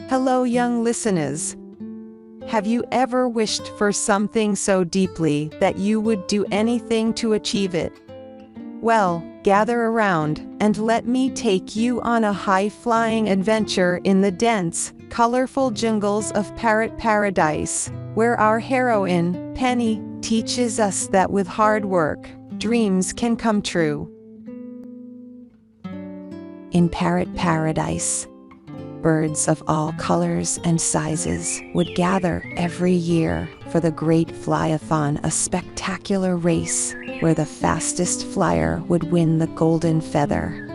Hello, young listeners. Have you ever wished for something so deeply that you would do anything to achieve it? Well, gather around and let me take you on a high-flying adventure in the dense, colorful jungles of Parrot Paradise, where our heroine, Penny, teaches us that with hard work, dreams can come true. In Parrot Paradise, birds of all colors and sizes would gather every year for the Great Flyathon, a spectacular race where the fastest flyer would win the golden feather,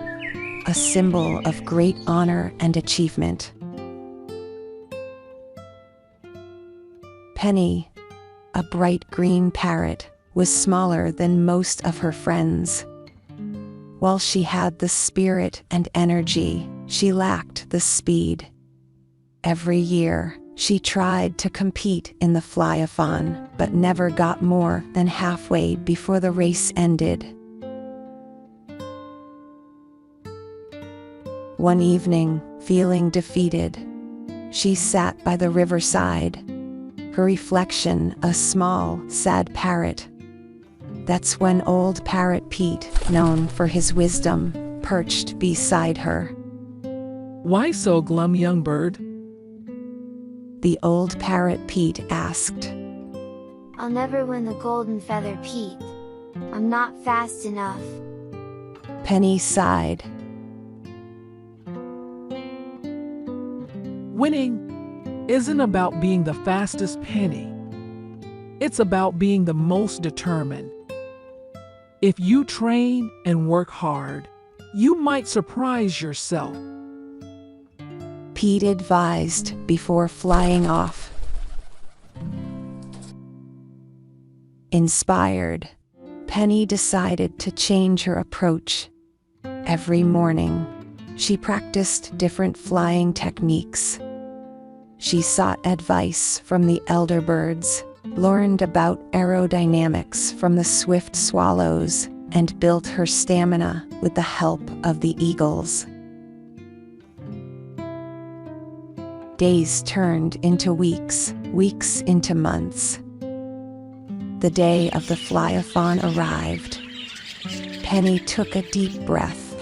a symbol of great honor and achievement. Penny, a bright green parrot, was smaller than most of her friends. While she had the spirit and energy, she lacked the speed. Every year, she tried to compete in the flyathon, but never got more than halfway before the race ended. One evening, feeling defeated, she sat by the riverside, her reflection a small, sad parrot. That's when old Parrot Pete, known for his wisdom, perched beside her. "Why so glum, young bird?" The old Parrot Pete asked. "I'll never win the golden feather, Pete. I'm not fast enough." Penny sighed. Winning isn't about being the fastest, Penny. It's about being the most determined. If you train and work hard, you might surprise yourself. Pete advised before flying off. Inspired, Penny decided to change her approach. Every morning, she practiced different flying techniques. She sought advice from the elder birds, learned about aerodynamics from the swift swallows, and built her stamina with the help of the eagles. Days turned into weeks, weeks into months. The day of the flyathon arrived. Penny took a deep breath,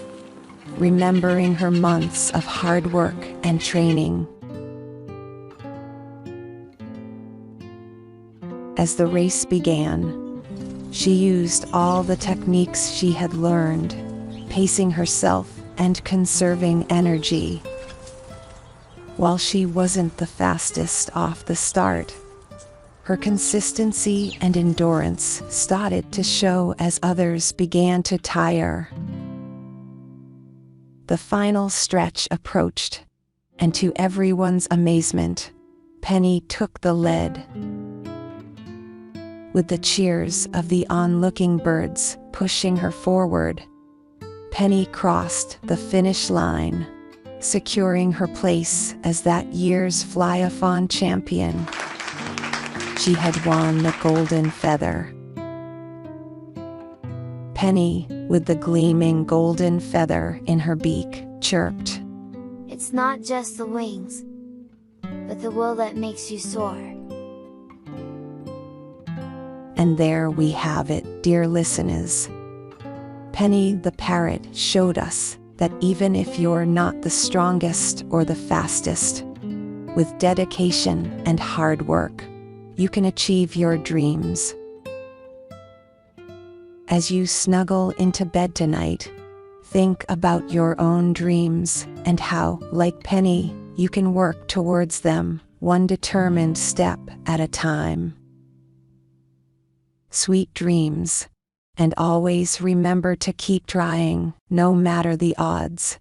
remembering her months of hard work and training. As the race began, she used all the techniques she had learned, pacing herself and conserving energy. While she wasn't the fastest off the start, her consistency and endurance started to show as others began to tire. The final stretch approached, and to everyone's amazement, Penny took the lead. With the cheers of the onlooking birds pushing her forward, Penny crossed the finish line, securing her place as that year's flyathon champion. She had won the golden feather. Penny, with the gleaming golden feather in her beak, chirped, "It's not just the wings, but the will that makes you soar." And there we have it, dear listeners. Penny the parrot showed us that even if you're not the strongest or the fastest, with dedication and hard work, you can achieve your dreams. As you snuggle into bed tonight, think about your own dreams and how, like Penny, you can work towards them, one determined step at a time. Sweet dreams, and always remember to keep trying, no matter the odds.